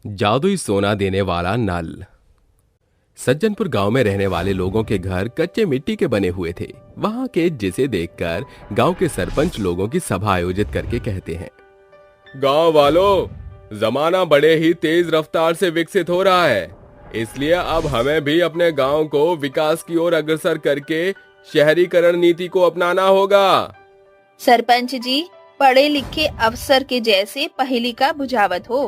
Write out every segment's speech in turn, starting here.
जादुई सोना देने वाला नल। सज्जनपुर गांव में रहने वाले लोगों के घर कच्चे मिट्टी के बने हुए थे। वहां के जिसे देखकर गांव के सरपंच लोगों की सभा आयोजित करके कहते हैं, गांव वालों, जमाना बड़े ही तेज रफ्तार से विकसित हो रहा है, इसलिए अब हमें भी अपने गांव को विकास की ओर अग्रसर करके शहरीकरण नीति को अपनाना होगा। सरपंच जी, पढ़े लिखे अफसर के जैसे पहेली का बुझावत हो,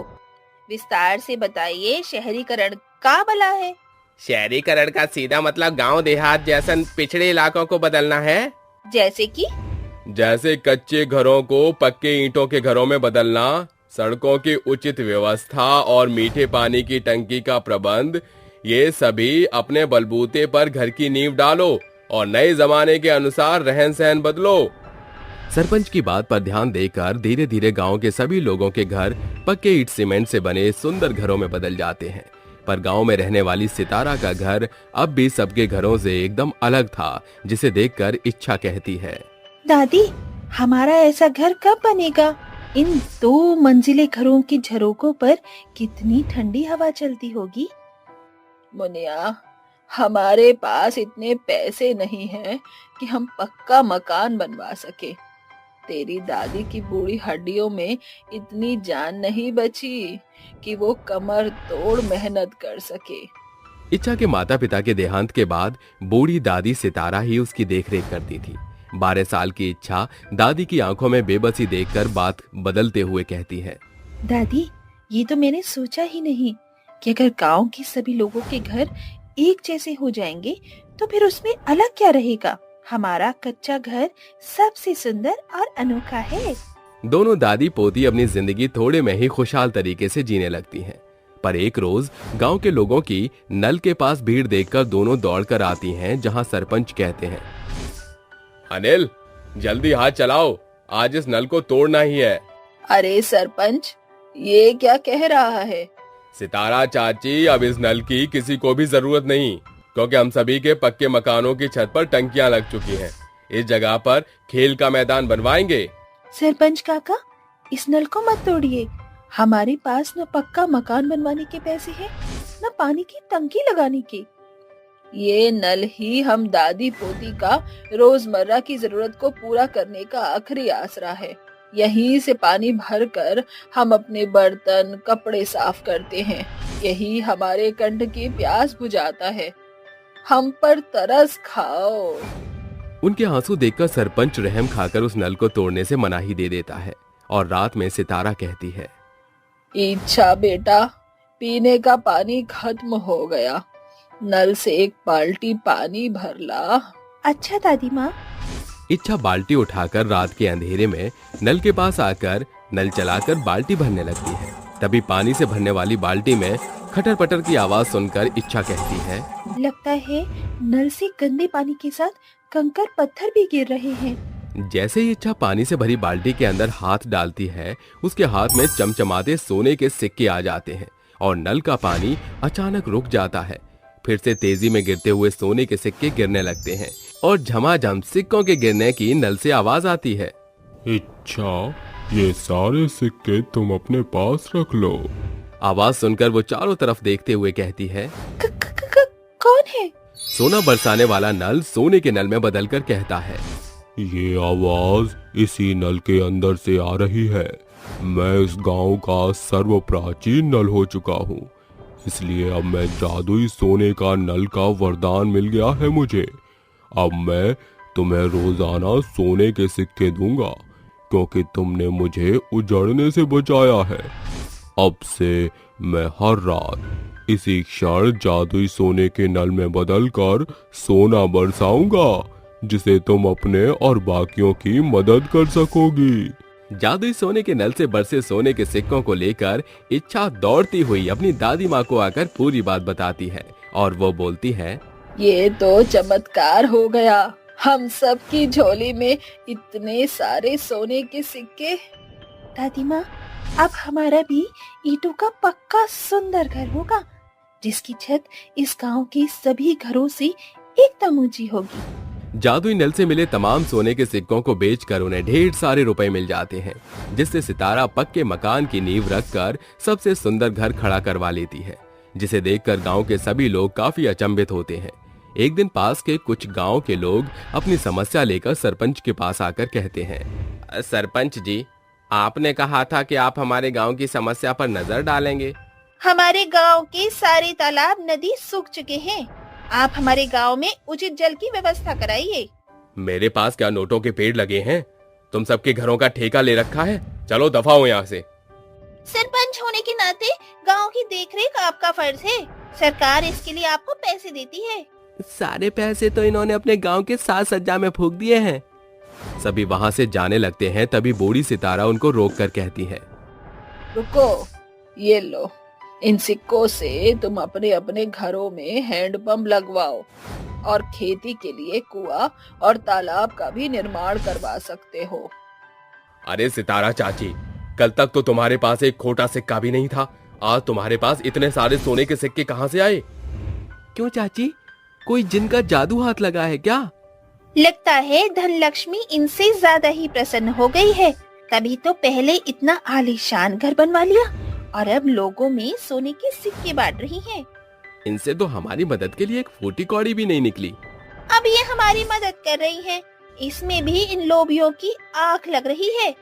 विस्तार से बताइए, शहरीकरण का भला है? शहरीकरण का सीधा मतलब गांव देहात जैसे पिछड़े इलाकों को बदलना है। जैसे कच्चे घरों को पक्के ईंटों के घरों में बदलना, सड़कों की उचित व्यवस्था और मीठे पानी की टंकी का प्रबंध, ये सभी अपने बलबूते पर घर की नींव डालो और नए जमाने के अनुसार रहन सहन बदलो। सरपंच की बात पर ध्यान देकर धीरे धीरे गांव के सभी लोगों के घर पक्के ईंट सीमेंट से बने सुंदर घरों में बदल जाते हैं। पर गांव में रहने वाली सितारा का घर अब भी सबके घरों से एकदम अलग था, जिसे देखकर इच्छा कहती है, दादी, हमारा ऐसा घर कब बनेगा? इन 2 मंजिले घरों की झरोकों पर कितनी ठंडी हवा चलती होगी। मुनिया, हमारे पास इतने पैसे नहीं हैं कि हम पक्का मकान बनवा सके। तेरी दादी की बूढ़ी हड्डियों में इतनी जान नहीं बची कि वो कमर तोड़ मेहनत कर सके। इच्छा के माता पिता के देहांत के बाद बूढ़ी दादी सितारा ही उसकी देखरेख करती थी। 12 साल की इच्छा दादी की आंखों में बेबसी देखकर बात बदलते हुए कहती है, दादी, ये तो मैंने सोचा ही नहीं कि अगर गांव के सभी लोगों के घर एक जैसे हो जाएंगे तो फिर उसमें अलग क्या रहेगा। हमारा कच्चा घर सबसे सुंदर और अनोखा है। दोनों दादी पोती अपनी जिंदगी थोड़े में ही खुशहाल तरीके से जीने लगती हैं। पर एक रोज गांव के लोगों की नल के पास भीड़ देखकर दोनों दौड़कर आती हैं, जहां सरपंच कहते हैं, अनिल, जल्दी हाथ चलाओ, आज इस नल को तोड़ना ही है। अरे सरपंच, ये क्या कह रहा है? सितारा चाची, अब इस नल की किसी को भी जरूरत नहीं, क्योंकि हम सभी के पक्के मकानों की छत पर टंकियां लग चुकी हैं। इस जगह पर खेल का मैदान बनवाएंगे। सरपंच काका, इस नल को मत तोड़िए। हमारे पास न पक्का मकान बनवाने के पैसे हैं, न पानी की टंकी लगाने के। ये नल ही हम दादी पोती का रोजमर्रा की जरूरत को पूरा करने का आखिरी आसरा है। यहीं से पानी भरकर हम अपने बर्तन, कपड़े साफ करते हैं। यही हमारे कंठ की प्यास बुझाता है। हम पर तरस खाओ। उनके आंसू देखकर सरपंच रहम खाकर उस नल को तोड़ने से मनाही दे देता है और रात में सितारा कहती है, इच्छा बेटा, पीने का पानी खत्म हो गया, नल से एक बाल्टी पानी भर ला। अच्छा दादी माँ। इच्छा बाल्टी उठाकर रात के अंधेरे में नल के पास आकर नल चलाकर बाल्टी भरने लगती है। तभी पानी से भरने वाली बाल्टी में खटर पटर की आवाज सुनकर इच्छा कहती है, लगता है नल से गंदे पानी के साथ कंकर पत्थर भी गिर रहे हैं। जैसे ही इच्छा पानी से भरी बाल्टी के अंदर हाथ डालती है, उसके हाथ में चमचमाते सोने के सिक्के आ जाते हैं और नल का पानी अचानक रुक जाता है। फिर से तेजी में गिरते हुए सोने के सिक्के गिरने लगते हैं और झमाझम सिक्कों के गिरने की नल से आवाज आती है, इच्छा, ये सारे सिक्के तुम अपने पास रख लो। आवाज सुनकर वो चारों तरफ देखते हुए कहती है, कौन है? सोना बरसाने वाला नल सोने के नल में बदलकर कहता है, ये आवाज इसी नल के अंदर से आ रही है। मैं इस गांव का सर्व प्राचीन नल हो चुका हूँ, इसलिए अब मैं जादुई सोने का नल का वरदान मिल गया है मुझे। अब मैं तुम्हें रोजाना सोने के सिक्के दूंगा, क्योंकि तुमने मुझे उजड़ने से बचाया है। अब से मैं हर रात इसी क्षण जादुई सोने के नल में बदलकर सोना बरसाऊंगा, जिसे तुम अपने और बाकियों की मदद कर सकोगी। जादुई सोने के नल से बरसे सोने के सिक्कों को लेकर इच्छा दौड़ती हुई अपनी दादी माँ को आकर पूरी बात बताती है और वो बोलती है, ये तो चमत्कार हो गया। हम सब की झोली में इतने सारे सोने के सिक्के। दादी माँ, अब हमारा भी ईंटों का पक्का सुंदर घर होगा, जिसकी छत इस गांव के सभी घरों से एकदम ऊंची होगी। जादुई नल से मिले तमाम सोने के सिक्कों को बेचकर उन्हें ढेर सारे रुपए मिल जाते हैं, जिससे सितारा पक्के मकान की नींव रखकर सबसे सुंदर घर खड़ा करवा लेती है, जिसे देखकर गांव के सभी लोग काफी अचंभित होते हैं। एक दिन पास के कुछ गांव के लोग अपनी समस्या लेकर सरपंच के पास आकर कहते हैं, सरपंच जी, आपने कहा था कि आप हमारे गांव की समस्या पर नजर डालेंगे। हमारे गांव के सारे तालाब नदी सूख चुके हैं। आप हमारे गांव में उचित जल की व्यवस्था कराइए। मेरे पास क्या नोटों के पेड़ लगे हैं? तुम सबके घरों का ठेका ले रखा है। चलो दफा हो यहाँ से। सरपंच होने के नाते गांव की देखरेख आपका फर्ज है। सरकार इसके लिए आपको पैसे देती है। सारे पैसे तो इन्होंने अपने गांव के साज सज्जा में फूंक दिए हैं। सभी वहाँ से जाने लगते हैं। तभी बूढ़ी सितारा उनको रोक कर कहती है, रुको, ये लो, इन सिक्कों से तुम अपने अपने घरों में हैंडपंप लगवाओ और खेती के लिए कुआं और तालाब का भी निर्माण करवा सकते हो। अरे सितारा चाची, कल तक तो तुम्हारे पास एक खोटा सिक्का भी नहीं था। आज तुम्हारे पास इतने सारे सोने के सिक्के कहाँ से आए? क्यों चाची, कोई जिन का जादू हाथ लगा है क्या? लगता है धन लक्ष्मी इनसे ज्यादा ही प्रसन्न हो गई है, तभी तो पहले इतना आलीशान घर बनवा लिया और अब लोगों में सोने के सिक्के बांट रही है। इनसे तो हमारी मदद के लिए एक फूटी कौड़ी भी नहीं निकली। अब ये हमारी मदद कर रही है, इसमें भी इन लोभियों की आंख लग रही है।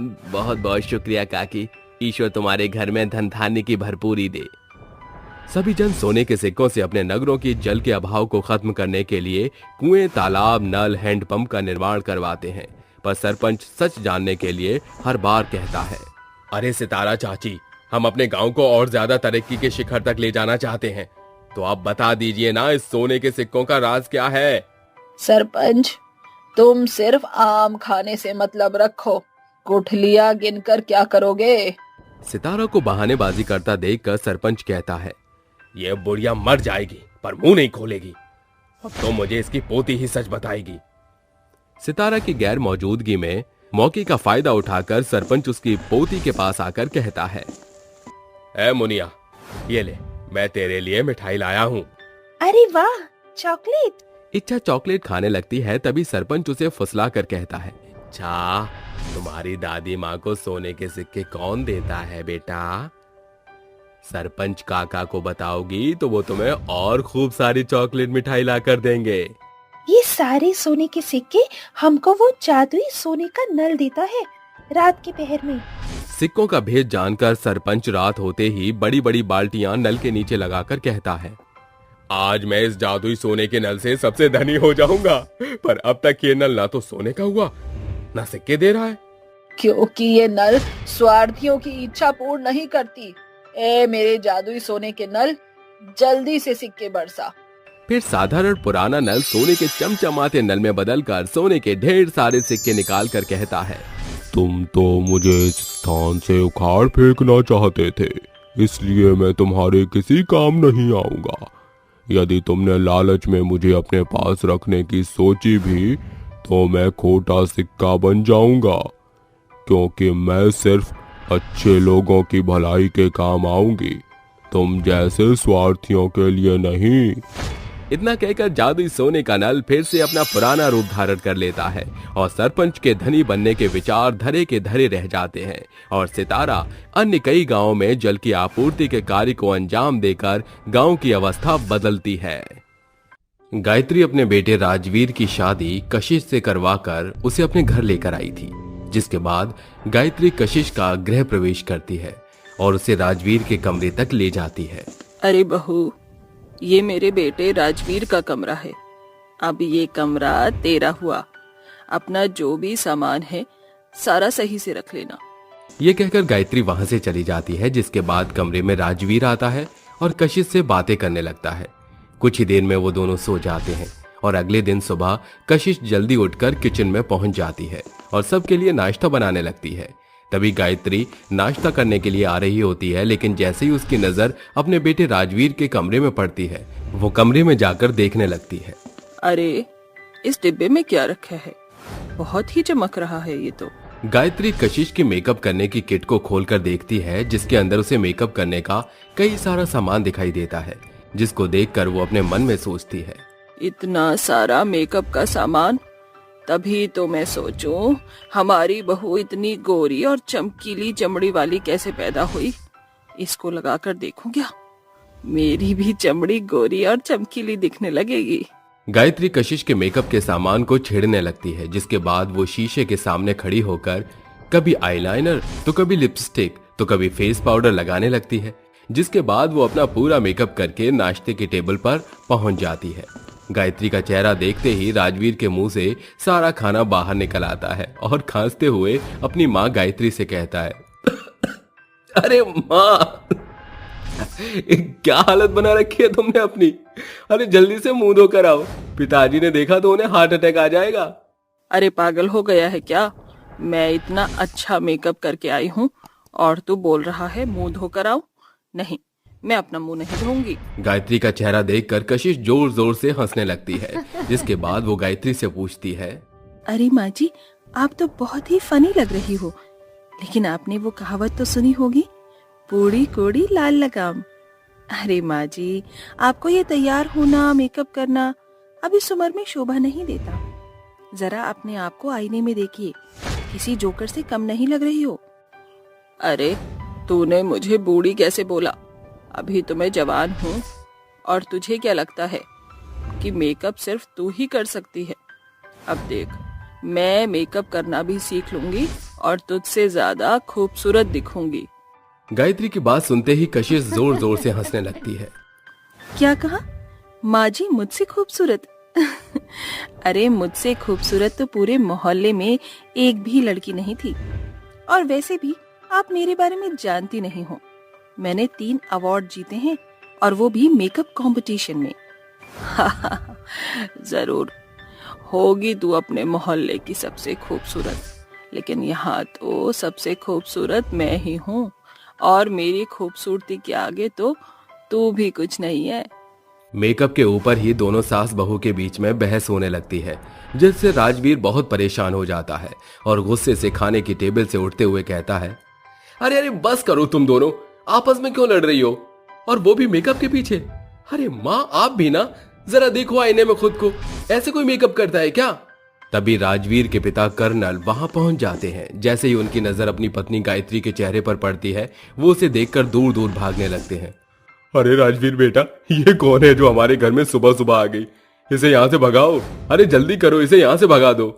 बहुत बहुत शुक्रिया काकी, ईश्वर तुम्हारे घर में धन धान्य की भरपूरी दे। सभी जन सोने के सिक्कों से अपने नगरों की जल के अभाव को खत्म करने के लिए कुएं, तालाब, नल, हैंडपंप का निर्माण करवाते हैं। पर सरपंच सच जानने के लिए हर बार कहता है, अरे सितारा चाची, हम अपने गांव को और ज्यादा तरक्की के शिखर तक ले जाना चाहते हैं, तो आप बता दीजिए ना, इस सोने के सिक्कों का राज क्या है? सरपंच, तुम सिर्फ आम खाने से मतलब रखो, गुठलियां गिनकर क्या करोगे? सितारा को बहानेबाजी करता देखकर सरपंच कहता है, ये बुढ़िया मर जाएगी पर मुंह नहीं खोलेगी। अब तो मुझे इसकी पोती ही सच बताएगी। सितारा की गैर मौजूदगी में मौके का फायदा उठाकर सरपंच उसकी पोती के पास आकर कहता है, ए मुनिया, ये ले, मैं तेरे लिए मिठाई लाया हूँ। अरे वाह, चॉकलेट। इच्छा चॉकलेट खाने लगती है। तभी सरपंच उसे फुसला कर कहता है, अच्छा, तुम्हारी दादी माँ को सोने के सिक्के कौन देता है बेटा? सरपंच काका को बताओगी तो वो तुम्हें और खूब सारी चॉकलेट मिठाई ला कर देंगे। ये सारे सोने के सिक्के हमको वो जादुई सोने का नल देता है रात के पहर में। सिक्कों का भेद जानकर सरपंच रात होते ही बड़ी बड़ी बाल्टियां नल के नीचे लगाकर कहता है, आज मैं इस जादुई सोने के नल से सबसे धनी हो जाऊंगा। पर अब तक ये नल ना तो सोने का हुआ, ना सिक्के दे रहा है। क्योंकि ये नल स्वार्थियों की इच्छा पूर्ण नहीं करती। ए मेरे जादुई सोने के नल, जल्दी से सिक्के बरसा। फिर साधारण पुराना नल सोने के चमचमाते नल में बदलकर सोने के ढेर सारे सिक्के निकाल कर कहता है, तुम तो मुझे इस स्थान से उखाड़ फेंकना चाहते थे, इसलिए मैं तुम्हारे किसी काम नहीं आऊंगा। यदि तुमने लालच में मुझे अपने पास रखने की सोची भी तो मैं खोटा सिक्का बन जाऊंगा, क्योंकि मैं सिर्फ अच्छे लोगों की भलाई के काम आऊंगी, तुम जैसे स्वार्थियों के लिए नहीं। इतना कहकर जादुई सोने का नल फिर से अपना पुराना रूप धारण कर लेता है और सरपंच के धनी बनने के विचार धरे के धरे रह जाते हैं और सितारा अन्य कई गांवों में जल की आपूर्ति के कार्य को अंजाम देकर गांव की अवस्था बदलती है। गायत्री अपने बेटे राजवीर की शादी कशिश से करवाकर उसे अपने घर लेकर आई थी, जिसके बाद गायत्री कशिश का गृह प्रवेश करती है और उसे राजवीर के कमरे तक ले जाती है। अरे बहू, ये मेरे बेटे राजवीर का कमरा है। अब ये कमरा तेरा हुआ। अपना जो भी सामान है सारा सही से रख लेना। ये कहकर गायत्री वहां से चली जाती है, जिसके बाद कमरे में राजवीर आता है और कशिश से बातें करने लगता है। कुछ ही देर में वो दोनों सो जाते हैं और अगले दिन सुबह कशिश जल्दी उठकर किचन में पहुंच जाती है और सबके लिए नाश्ता बनाने लगती है। तभी गायत्री नाश्ता करने के लिए आ रही होती है, लेकिन जैसे ही उसकी नजर अपने बेटे राजवीर के कमरे में पड़ती है, वो कमरे में जाकर देखने लगती है। अरे, इस डिब्बे में क्या रखा है? बहुत ही चमक रहा है ये तो। गायत्री कशिश की मेकअप करने की किट को खोलकर देखती है, जिसके अंदर उसे मेकअप करने का कई सारा सामान दिखाई देता है, जिसको देखकर वो अपने मन में सोचती है, इतना सारा मेकअप का सामान, तभी तो मैं सोचूं हमारी बहू इतनी गोरी और चमकीली चमड़ी वाली कैसे पैदा हुई। इसको लगाकर देखूं क्या, मेरी भी चमड़ी गोरी और चमकीली दिखने लगेगी। गायत्री कशिश के मेकअप के सामान को छेड़ने लगती है, जिसके बाद वो शीशे के सामने खड़ी होकर कभी आईलाइनर तो कभी लिपस्टिक तो कभी फेस पाउडर लगाने लगती है, जिसके बाद वो अपना पूरा मेकअप करके नाश्ते की टेबल पर पहुंच जाती है। गायत्री का चेहरा देखते ही राजवीर के मुंह से सारा खाना बाहर निकल आता है और खांसते हुए अपनी माँ गायत्री से कहता है, अरे माँ, क्या हालत बना रखी है तुमने अपनी। अरे जल्दी से मुंह धोकर आओ, पिताजी ने देखा तो उन्हें हार्ट अटैक आ जाएगा। अरे पागल हो गया है क्या, मैं इतना अच्छा मेकअप करके आई हूँ और तू बोल रहा है मुंह धोकर आओ। नहीं, मैं अपना मुंह नहीं धोऊंगी। गायत्री का चेहरा देखकर कशिश जोर जोर से हंसने लगती है, जिसके बाद वो गायत्री से पूछती है, अरे माँ जी, आप तो बहुत ही फनी लग रही हो, लेकिन आपने वो कहावत तो सुनी होगी, बूढ़ी कोड़ी लाल लगाम। अरे माँ जी, आपको ये तैयार होना, मेकअप करना अब इस उम्र में शोभा नहीं देता। जरा अपने आप को आईने में देखिए, किसी जोकर से कम नहीं लग रही हो। अरे तूने मुझे बूढ़ी कैसे बोला, अभी तो मैं जवान हूँ। और तुझे क्या लगता है कि मेकअप सिर्फ तू ही कर सकती है? अब देख, मैं मेकअप करना भी सीख लूंगी और तुझसे ज्यादा खूबसूरत दिखूंगी। गायत्री की बात सुनते ही कशिश जोर जोर से हंसने लगती है। क्या कहा? माँ जी मुझसे खूबसूरत? अरे मुझसे खूबसूरत तो पूरे मोहल्ले में एक भी लड़की नहीं थी। और वैसे भी आप मेरे बारे में जानती नहीं हो, मैंने 3 अवार्ड जीते हैं, और वो भी मेकअप कंपटीशन में। जरूर होगी तू अपने मोहल्ले की सबसे खूबसूरत, लेकिन यहाँ तो सबसे खूबसूरत मैं ही हूँ, और मेरी खूबसूरती के आगे तो तू भी कुछ नहीं है। मेकअप के ऊपर ही दोनों सास बहू के बीच में बहस होने लगती है, जिससे राजवीर बहुत परेशान हो जाता है और गुस्से से खाने की टेबल से उठते हुए कहता है, अरे अरे बस करो, तुम दोनों आपस में क्यों लड़ रही हो, और वो भी मेकअप के पीछे। अरे माँ, आप भी ना जरा देखो आईने में खुद को, ऐसे कोई मेकअप करता है क्या? तभी राजवीर के पिता कर्नल वहां पहुंच जाते हैं। जैसे ही उनकी नजर अपनी पत्नी गायत्री के चेहरे पर पड़ती है, वो उसे देखकर दूर दूर भागने लगते हैं। अरे राजवीर बेटा, ये कौन है जो हमारे घर में सुबह सुबह आ गई? इसे यहाँ से भगाओ, अरे जल्दी करो, इसे यहाँ से भगा दो।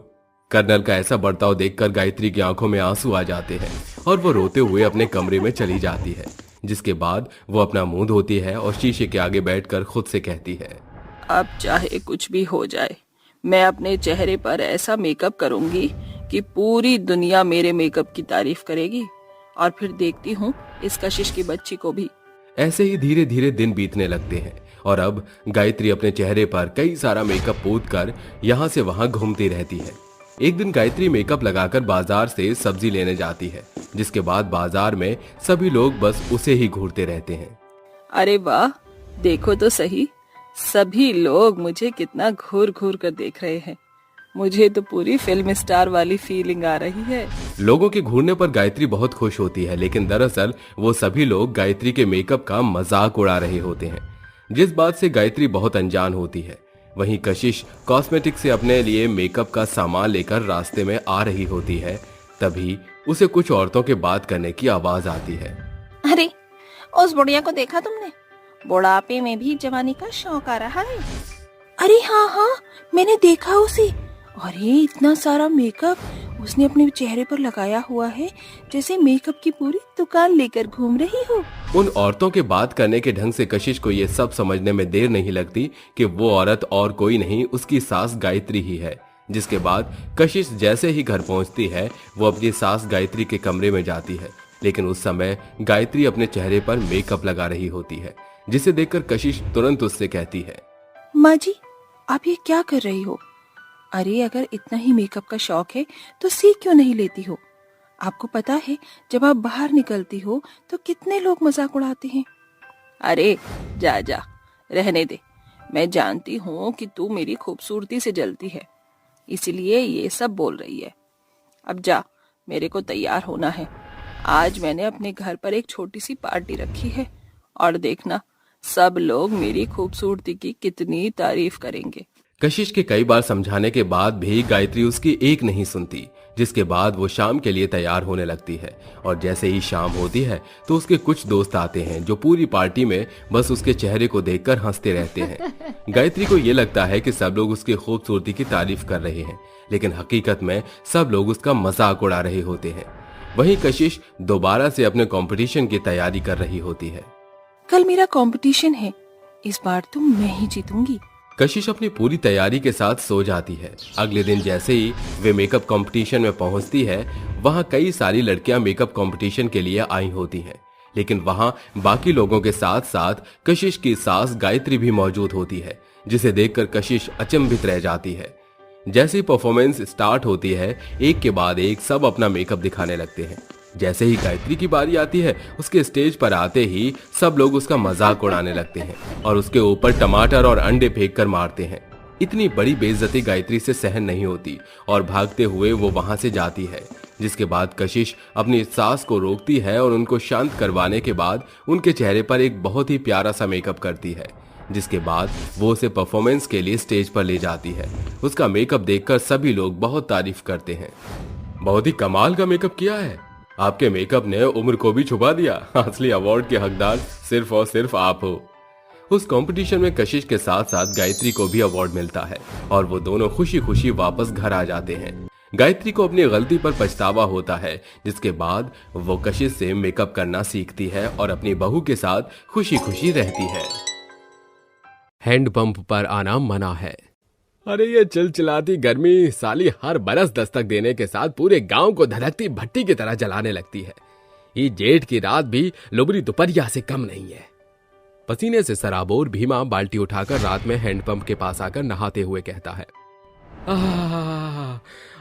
कर्नल का ऐसा बर्ताव देखकर गायत्री की आंखों में आंसू आ जाते हैं और वो रोते हुए अपने कमरे में चली जाती है, जिसके बाद वो अपना मुंह धोती है और शीशे के आगे बैठकर खुद से कहती है, अब चाहे कुछ भी हो जाए, मैं अपने चेहरे पर ऐसा मेकअप करूंगी कि पूरी दुनिया मेरे मेकअप की तारीफ करेगी, और फिर देखती हूँ इस कशिश की बच्ची को भी। ऐसे ही धीरे धीरे दिन बीतने लगते हैं और अब गायत्री अपने चेहरे पर कई सारा मेकअप पोत कर यहाँ से वहाँ घूमती रहती है। एक दिन गायत्री मेकअप लगाकर बाजार से सब्जी लेने जाती है, जिसके बाद बाजार में सभी लोग बस उसे ही घूरते रहते हैं। अरे वाह, देखो तो सही, सभी लोग मुझे कितना घूर घूर कर देख रहे हैं। मुझे तो पूरी फिल्म स्टार वाली फीलिंग आ रही है। लोगों के घूरने पर गायत्री बहुत खुश होती है, लेकिन दरअसल वो सभी लोग गायत्री के मेकअप का मजाक उड़ा रहे होते हैं, जिस बात से गायत्री बहुत अनजान होती है। वहीं कशिश कॉस्मेटिक से अपने लिए मेकअप का सामान लेकर रास्ते में आ रही होती है। तभी उसे कुछ औरतों के बात करने की आवाज आती है। अरे उस बुढ़िया को देखा तुमने? बुढ़ापे में भी जवानी का शौक आ रहा है। अरे हाँ हाँ, मैंने देखा उसे। अरे इतना सारा मेकअप उसने अपने चेहरे पर लगाया हुआ है, जैसे मेकअप की पूरी दुकान लेकर घूम रही हो। उन औरतों के बात करने के ढंग से कशिश को ये सब समझने में देर नहीं लगती कि वो औरत और कोई नहीं, उसकी सास गायत्री ही है। जिसके बाद कशिश जैसे ही घर पहुंचती है, वो अपनी सास गायत्री के कमरे में जाती है, लेकिन उस समय गायत्री अपने चेहरे पर मेकअप लगा रही होती है, जिसे देखकर कशिश तुरंत उससे कहती है, माँ जी, आप ये क्या कर रही हो? अरे अगर इतना ही मेकअप का शौक है तो सीख क्यों नहीं लेती हो? आपको पता है जब आप बाहर निकलती हो तो कितने लोग मजाक उड़ाते हैं। अरे जा जा, रहने दे। मैं जानती हूँ कि तू मेरी खूबसूरती से जलती है, इसलिए ये सब बोल रही है। अब जा, मेरे को तैयार होना है। आज मैंने अपने घर पर एक छोटी सी पार्टी रखी है, और देखना सब लोग मेरी खूबसूरती की कितनी तारीफ करेंगे। कशिश के कई बार समझाने के बाद भी गायत्री उसकी एक नहीं सुनती, जिसके बाद वो शाम के लिए तैयार होने लगती है। और जैसे ही शाम होती है तो उसके कुछ दोस्त आते हैं जो पूरी पार्टी में बस उसके चेहरे को देखकर हंसते रहते हैं। गायत्री को ये लगता है कि सब लोग उसकी खूबसूरती की तारीफ कर रहे हैं, लेकिन हकीकत में सब लोग उसका मजाक उड़ा रहे होते हैं। वहीं कशिश दोबारा से अपने कंपटीशन की तैयारी कर रही होती है। कल मेरा कंपटीशन है, इस बार तो मैं ही जीतूंगी। कशिश अपनी पूरी तैयारी के साथ सो जाती है। अगले दिन जैसे ही वे मेकअप कंपटीशन में पहुंचती है, वहां कई सारी लड़कियां मेकअप कंपटीशन के लिए आई होती हैं, लेकिन वहां बाकी लोगों के साथ साथ कशिश की सास गायत्री भी मौजूद होती है, जिसे देखकर कशिश अचंभित रह जाती है। जैसे ही परफॉर्मेंस स्टार्ट होती है, एक के बाद एक सब अपना मेकअप दिखाने लगते हैं। जैसे ही गायत्री की बारी आती है, उसके स्टेज पर आते ही सब लोग उसका मजाक उड़ाने लगते हैं और उसके ऊपर टमाटर और अंडे फेंक कर मारते हैं। इतनी बड़ी बेइज्जती गायत्री से सहन नहीं होती और भागते हुए वो वहां से जाती है, जिसके बाद कशिश अपनी सास को रोकती है और उनको शांत करवाने के बाद उनके चेहरे पर एक बहुत ही प्यारा सा मेकअप करती है, जिसके बाद वो उसे परफॉर्मेंस के लिए स्टेज पर ले जाती है। उसका मेकअप देखकर सभी लोग बहुत तारीफ करते हैं। बहुत ही कमाल का मेकअप किया है, आपके मेकअप ने उम्र को भी छुपा दिया। असली अवार्ड के हकदार सिर्फ और सिर्फ आप हो। उस कंपटीशन में कशिश के साथ साथ गायत्री को भी अवार्ड मिलता है और वो दोनों खुशी खुशी वापस घर आ जाते हैं। गायत्री को अपनी गलती पर पछतावा होता है, जिसके बाद वो कशिश से मेकअप करना सीखती है और अपनी बहू के साथ खुशी खुशी रहती है। हैंडपंप पर आना मना है। अरे ये चिलचिलाती गर्मी साली हर बरस दस्तक देने के साथ पूरे गांव को धधकती भट्टी की तरह जलाने लगती है। ये जेठ की रात भी लुबरी दोपहरिया से कम नहीं है। पसीने से सराबोर भीमा बाल्टी उठाकर रात में हैंडपंप के पास आकर नहाते हुए कहता है,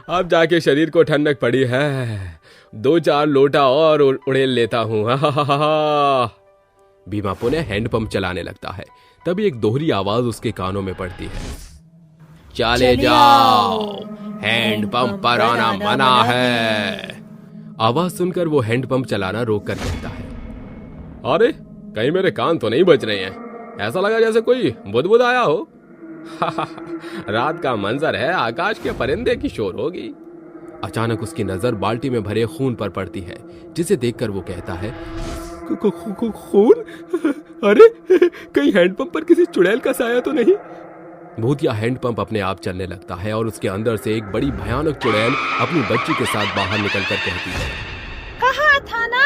अब जाके शरीर को ठंडक पड़ी है, 2-4 लोटा और उड़ेल लेता हूँ। भीमा पुनः हैंडपंप चलाने लगता है। तभी एक दोहरी आवाज उसके कानों में पड़ती है, चले जाओ, हैंडपंप पर आना मना है। आवाज सुनकर वो हैंडपंप चलाना रोक कर कहता है, अरे कहीं मेरे कान तो नहीं बज रहे हैं, ऐसा लगा जैसे कोई बुदबुद आया हो। रात का मंजर है, आकाश के परिंदे की शोर होगी। अचानक उसकी नजर बाल्टी में भरे खून पर पड़ती है, जिसे देखकर वो कहता है, खून? अरे कहीं हैंडपंप पर किसी चुड़ैल का साया तो नहीं? भूतिया हैंडपंप अपने आप चलने लगता है और उसके अंदर से एक बड़ी भयानक चुड़ैल अपनी बच्ची के साथ बाहर निकलकर कहती है, कहा था ना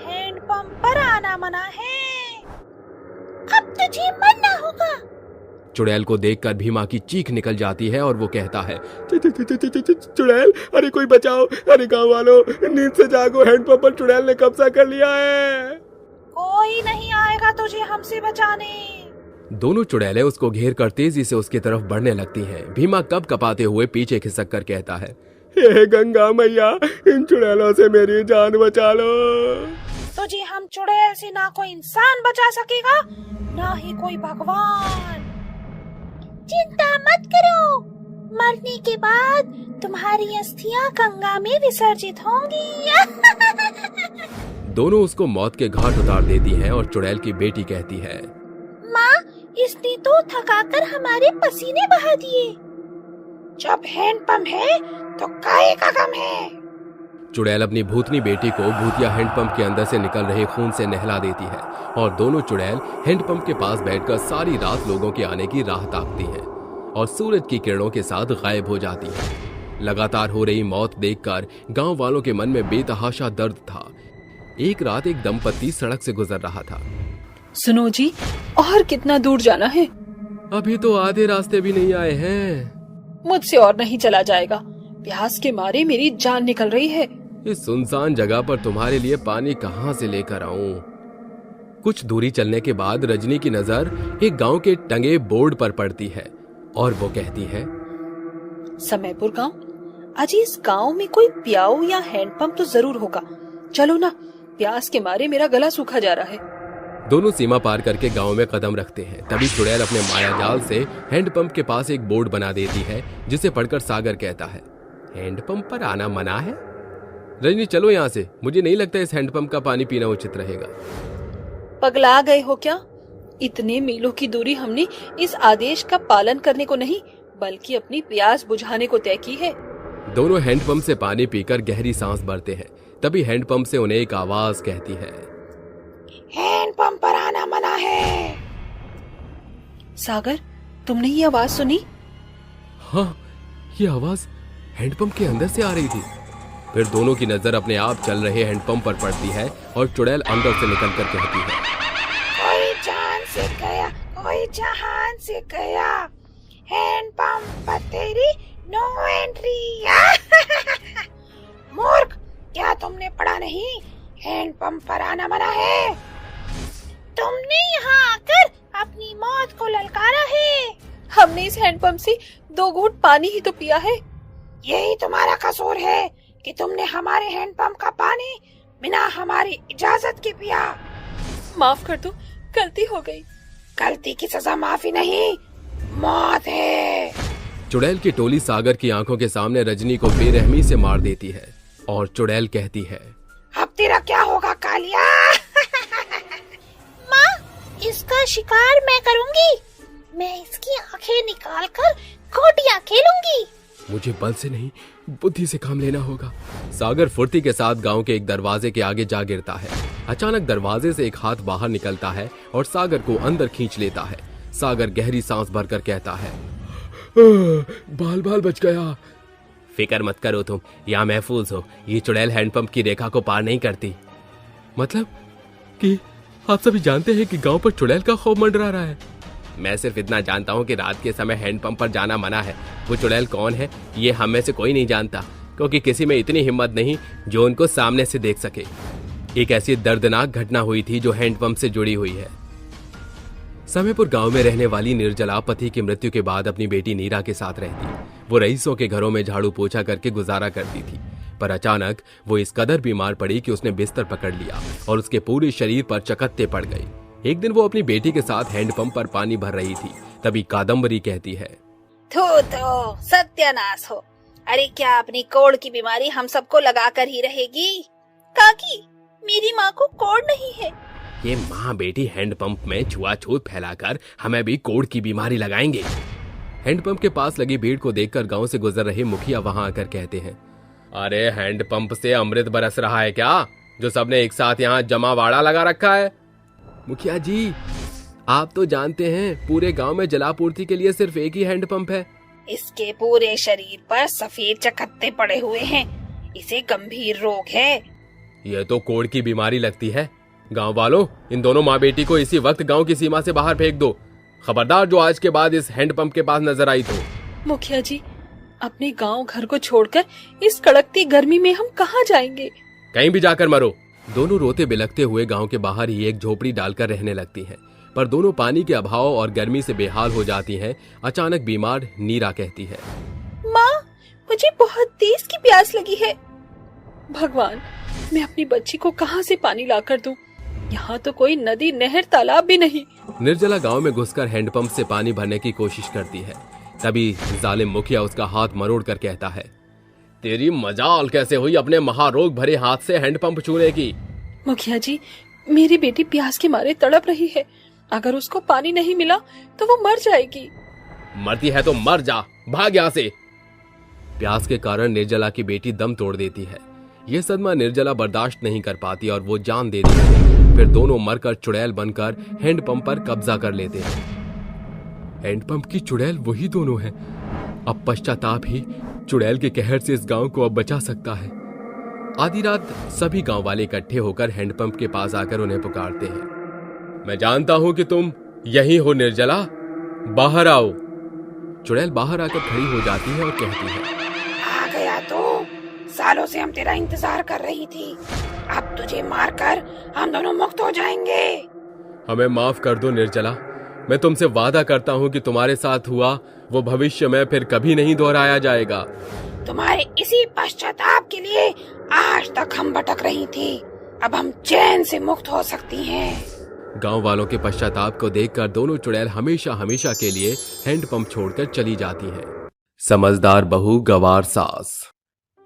हैंडपंप पर आना मना है, अब तुझे मरना होगा। चुड़ैल को देखकर भीमा की चीख निकल जाती है और वो कहता है, चुड़ैल, अरे कोई बचाओ, अरे गांव वालों नींद से जागो, हैंडपंप पर चुड़ैल ने कब्जा कर लिया है। कोई नहीं आएगा तुझे हमसे बचाने। दोनों चुड़ैलें उसको घेर कर तेजी से उसकी तरफ बढ़ने लगती हैं। भीमा कब कपाते हुए पीछे खिसक कर कहता है, हे गंगा मैया, इन चुड़ैलों से मेरी जान बचा लो। तुझे हम चुड़ैल से ना कोई इंसान बचा सकेगा, ना ही कोई भगवान। चिंता मत करो, मरने के बाद तुम्हारी अस्थियां गंगा में विसर्जित होंगी। दोनों उसको मौत के घाट उतार देती हैं और चुड़ैल की बेटी कहती है, माँ, इसने तो थकाकर हमारे पसीने बहा दिए। जब हैंडपंप है तो काहे का गम है। चुड़ैल अपनी भूतनी बेटी को भूतिया हैंडपंप के अंदर से निकल रहे खून से नहला देती है और दोनों चुड़ैल हैंडपंप के पास बैठकर सारी रात लोगों के आने की राह ताकती हैं और सूरज की किरणों के साथ गायब हो जाती हैं। लगातार हो रही मौत देखकर गांव वालों के मन में बेतहाशा दर्द था। एक रात एक दंपति सड़क से गुजर रहा था। सुनो जी, और कितना दूर जाना है? अभी तो आधे रास्ते भी नहीं आए हैं। मुझसे और नहीं चला जाएगा, प्यास के मारे मेरी जान निकल रही है। इस सुनसान जगह पर तुम्हारे लिए पानी कहाँ से लेकर आऊं? कुछ दूरी चलने के बाद रजनी की नजर एक गांव के टंगे बोर्ड पर पड़ती है और वो कहती है, समयपुर गांव। आज इस गांव में कोई प्याऊ या हैंडपंप तो जरूर होगा। चलो ना, प्यास के मारे मेरा गला सूखा जा रहा है। दोनों सीमा पार करके गांव में कदम रखते हैं। तभी चुड़ैल अपने माया जाल से हैंडपंप के पास एक बोर्ड बना देती है, जिसे पढ़कर सागर कहता है, हैंडपंप पर आना मना है। रजनी, चलो यहाँ से, मुझे नहीं लगता इस हैंडपंप का पानी पीना उचित रहेगा। पगला गए हो क्या? इतने मीलों की दूरी हमने इस आदेश का पालन करने को नहीं बल्कि अपनी प्यास बुझाने को तय की है। दोनों हैंडपंप से पानी पीकर गहरी सांस भरते हैं। तभी हैंडपंप से उन्हें एक आवाज कहती है, हैंडपंप पर आना मना है। सागर, तुमने ये आवाज सुनी? हाँ, ये आवाज हैंडपंप के अंदर से आ रही थी। फिर दोनों की नजर अपने आप चल रहे हैंडपंप पर पड़ती है और चुड़ैल अंदर से निकलकर कहती है, कोई जान से गया, कोई जहान से गया, हैंडपंप पर तेरी नो एंट्री। मूर्ख, क्या तुमने पढ़ा नहीं? हैंडपंप पर आना मना है। तुमने यहाँ आकर अपनी मौत को ललकारा है। हमने इस हैंडपंप से 2 घूंट पानी ही तो पिया है। यही तुम्हारा कसूर है कि तुमने हमारे हैंडपंप का पानी बिना हमारी इजाजत के पिया। माफ कर दो, गलती हो गई। गलती की सजा माफी नहीं, मौत है। चुड़ैल की टोली सागर की आंखों के सामने रजनी को बेरहमी से मार देती है और चुड़ैल कहती है, अब तेरा क्या होगा कालिया? माँ, इसका शिकार मैं करूंगी। मैं इसकी आंखें निकालकर गोटियां खेलूंगी। मुझे बल से नहीं, बुद्धि से काम लेना होगा। सागर फुर्ती के साथ गांव के एक दरवाजे के आगे जा गिरता है। अचानक दरवाजे से एक हाथ बाहर निकलता है और सागर को अंदर खींच लेता है। सागर गहरी सांस भरकर कहता है, बाल बाल बच गया। फिक्र मत करो तुम, यहाँ महफूज हो। ये चुड़ैल हैंडपंप की रेखा को पार नहीं करती। मतलब कि आप सभी जानते हैं कि गांव पर चुड़ैल का खौफ मंडरा रहा है। मैं सिर्फ इतना जानता हूँ कि रात के समय हैंडपंप पर जाना मना है। वो चुड़ैल कौन है ये हम में से कोई नहीं जानता, क्योंकि किसी में इतनी हिम्मत नहीं जो उनको सामने से देख सके। एक ऐसी दर्दनाक घटना हुई थी जो हैंडपंप से जुड़ी हुई है। समयपुर गांव में रहने वाली निर्जला पति की मृत्यु के बाद अपनी बेटी नीरा के साथ रहती। वो रईसों के घरों में झाड़ू पोछा करके गुजारा करती थी, पर अचानक वो इस कदर बीमार पड़ी कि उसने बिस्तर पकड़ लिया और उसके पूरे शरीर पर चकत्ते पड़ गए। एक दिन वो अपनी बेटी के साथ हैंडपंप पर पानी भर रही थी। तभी कादम्बरी कहती है, तो सत्यानाश हो। अरे क्या अपनी कोढ़ की बीमारी हम सबको लगा कर ही रहेगी? काकी, मेरी माँ को कोढ़ नहीं है। ये माँ बेटी हैंडपंप में छुआछूत फैलाकर हमें भी कोढ़ की बीमारी लगाएंगे। हैंडपंप के पास लगी भीड़ को देखकर गांव से गुजर रहे मुखिया वहां आकर कहते हैं, अरे हैंडपंप से अमृत बरस रहा है क्या, जो सबने एक साथ यहाँ जमावाड़ा लगा रखा है? मुखिया जी, आप तो जानते हैं पूरे गांव में जलापूर्ति के लिए सिर्फ एक ही हैंडपंप है। इसके पूरे शरीर पर सफेद चकत्ते पड़े हुए हैं। इसे गंभीर रोग है। यह तो कोढ़ की बीमारी लगती है। गांव वालों, इन दोनों माँ बेटी को इसी वक्त गांव की सीमा से बाहर फेंक दो। खबरदार जो आज के बाद इस हैंडपंप के पास नजर आई तो। मुखिया जी, अपने गांव घर को छोड़कर इस कड़कती गर्मी में हम कहाँ जाएंगे? कहीं भी जाकर मरो। दोनों रोते बिलखते हुए गांव के बाहर ही एक झोपड़ी डालकर रहने लगती हैं, पर दोनों पानी के अभाव और गर्मी से बेहाल हो जाती हैं। अचानक बीमार नीरा कहती है, माँ, मुझे बहुत तेज की प्यास लगी है। भगवान, मैं अपनी बच्ची को कहाँ से पानी लाकर दूं? यहाँ तो कोई नदी, नहर, तालाब भी नहीं। निर्जला गांव में घुसकर हैंडपंप से पानी भरने की कोशिश करती है। तभी जालिम मुखिया उसका हाथ मरोड़ कर कहता है, तेरी मजाल कैसे हुई अपने महारोग भरे हाथ से हैंडपंप छूने की? मुखिया जी, मेरी बेटी प्यास के मारे तड़प रही है। अगर उसको पानी नहीं मिला तो वो मर जाएगी। मरती है तो मर जा, भाग यहाँ से। प्यास के कारण निर्जला की बेटी दम तोड़ देती है। ये सदमा निर्जला बर्दाश्त नहीं कर पाती और वो जान दे देती है। फिर दोनों मरकर चुड़ैल बनकर हैंडपंप पर कब्जा कर लेते हैं। हैंडपंप की चुड़ैल वही दोनों हैं। अब पश्चाताप ही चुड़ैल के कहर से इस गांव को अब बचा सकता है। आधी रात सभी गांव वाले इकट्ठे होकर हैंडपंप के पास आकर उन्हें पुकारते हैं, मैं जानता हूं कि तुम यही हो निर्जला, बाहर आओ। चुड़ैल बाहर आकर खड़ी हो जाती है और कहती है, आ गया तो, सालों से हम तेरा इंतजार कर रही थी। अब तुझे मारकर हम दोनों मुक्त हो जाएंगे। हमें माफ कर दो निर्जला। मैं तुमसे वादा करता हूँ कि तुम्हारे साथ हुआ वो भविष्य में फिर कभी नहीं दोहराया जाएगा। तुम्हारे इसी पश्चाताप के लिए आज तक हम भटक रही थी। अब हम चैन से मुक्त हो सकती हैं। गांव वालों के पश्चाताप को देखकर दोनों चुड़ैल हमेशा हमेशा के लिए हैंडपंप छोड़कर चली जाती हैं। समझदार बहू गवार सास।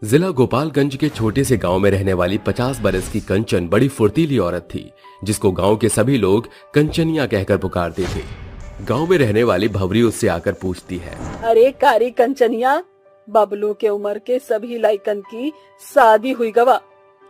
जिला गोपालगंज के छोटे से गांव में रहने वाली 50 बरस की कंचन बड़ी फुर्तीली औरत थी, जिसको गांव के सभी लोग कंचनिया कहकर पुकारते थे। गांव में रहने वाली भवरी उससे आकर पूछती है, अरे कारी कंचनिया, बबलू के उम्र के सभी लइकन की शादी हुई गवा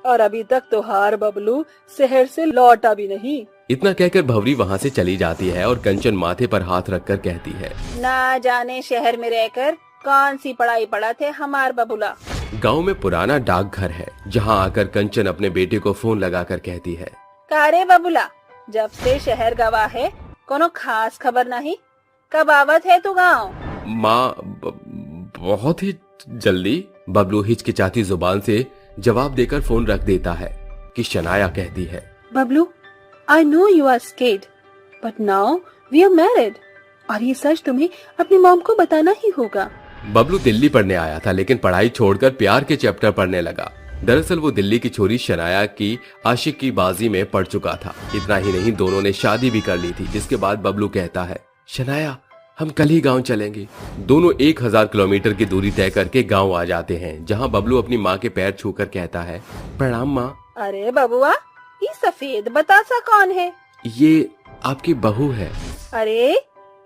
और अभी तक तोहार बबलू शहर से लौटा भी नहीं। इतना कहकर भवरी वहाँ से चली जाती है और कंचन माथे पर हाथ रखकर कहती है, ना जाने शहर में रहकर कौन सी पढ़ाई पढ़ा थे हमार बबुला। गांव में पुराना डाकघर है, जहां आकर कंचन अपने बेटे को फोन लगाकर कहती है, कारे बबुला, जब से शहर गवा है कोनो खास खबर नहीं, कब आवत है तू गाँव? माँ बहुत ही जल्दी। बबलू हिचकिचाती जुबान से जवाब देकर फोन रख देता है कि शनाया कहती है, Bablu, I know you are scared, but now we are married, और ये सच तुम्हें अपनी मॉम को बताना ही होगा। बबलू दिल्ली पढ़ने आया था, लेकिन पढ़ाई छोड़कर प्यार के चैप्टर पढ़ने लगा। दरअसल वो दिल्ली की छोरी शनाया की आशिक की बाजी में पड़ चुका था। इतना ही नहीं, दोनों ने शादी भी कर ली थी। जिसके बाद बबलू कहता है, शनाया, हम कल ही गांव चलेंगे। दोनों 1000 किलोमीटर की दूरी तय करके गांव आ जाते हैं, जहां बबलू अपनी माँ के पैर छूकर कहता है, प्रणाम माँ। अरे बबुआ, ये सफेद बतासा कौन है? ये आपकी बहू है। अरे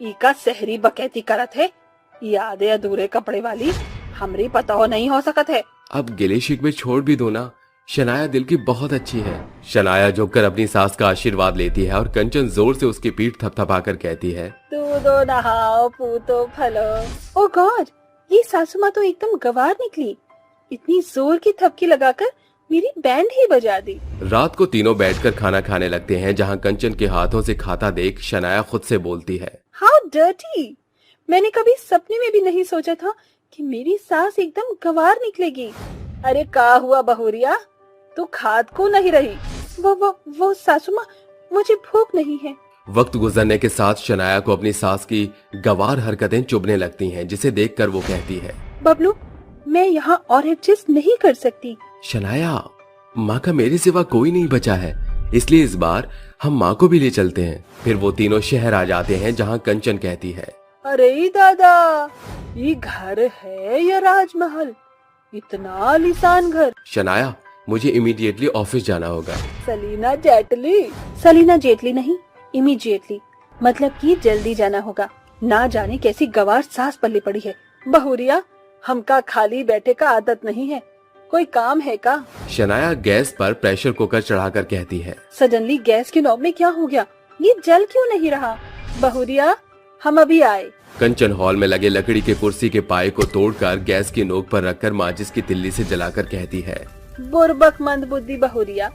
इका शहरी बकैती करत है, याद है अधूरे कपड़े वाली, हमरी पता हो नहीं हो सकत है। अब गिले शिकवे छोड़ भी दो ना, शनाया दिल की बहुत अच्छी है। शनाया झुककर अपनी सास का आशीर्वाद लेती है और कंचन जोर से उसकी पीठ थपथपाकर कहती है, दूधो नहाओ पूतो फलो। ओ गॉड, ये सासू माँ तो एकदम गवार निकली, इतनी जोर की थपकी लगाकर मेरी बैंड ही बजा दी। रात को तीनों बैठकर खाना खाने लगते हैं, जहां कंचन के हाथों से खाता देख शनाया खुद से बोलती है, हाउ डर्टी, मैंने कभी सपने में भी नहीं सोचा था कि मेरी सास एकदम गवार निकलेगी। अरे का हुआ बहुरिया, तू खाद को नहीं रही? वो सासू माँ, मुझे भूख नहीं है। वक्त गुजरने के साथ शनाया को अपनी सास की गवार हरकतें चुभने लगती हैं, जिसे देखकर वो कहती है, बबलू, मैं यहाँ और एडजस्ट नहीं कर सकती। शनाया, माँ का मेरे सिवा कोई नहीं बचा है, इसलिए इस बार हम माँ को भी ले चलते हैं। फिर वो तीनों शहर आ जाते हैं, जहाँ कंचन कहती है, अरे दादा, ये घर है या राजमहल? इतना आलीशान घर। शनाया, मुझे इमीडिएटली ऑफिस जाना होगा। सलीना जेटली नहीं, इमीडिएटली, मतलब कि जल्दी जाना होगा। ना जाने कैसी गवार सास पल्ली पड़ी है। बहुरिया, हमका खाली बैठे का आदत नहीं है, कोई काम है का? शनाया गैस पर प्रेशर कुकर चढ़ाकर कहती है, सडनली गैस की नॉब में क्या हो गया? ये जल क्यों नहीं रहा? बहुरिया, हम अभी आए। कंचन हॉल में लगे लकड़ी के कुर्सी के पाए को तोड़कर गैस की नोक पर रखकर माचिस की तिल्ली से जलाकर कहती है, बुर्बक मंद बुद्धि बहुरिया,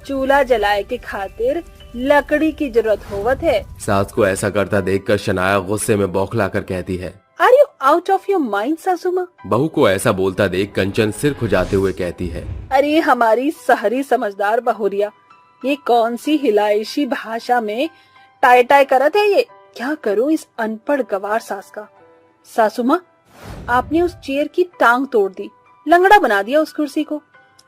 चूल्हा जलाए के खातिर लकड़ी की जरूरत होवत है। सास को ऐसा करता देखकर शनाया गुस्से में बौखलाकर कहती है, are you out of your mind सासू माँ? बहू को ऐसा बोलता देख कंचन सिर खुजाते हुए कहती है, अरे हमारी सहरी समझदार बहुरिया, ये कौन सी हिलाइशी भाषा में टाई टाई करत है ये? क्या करूं इस अनपढ़ गवार सास का? सासू माँ, आपने उस चेयर की टांग तोड़ दी, लंगड़ा बना दिया उस कुर्सी को।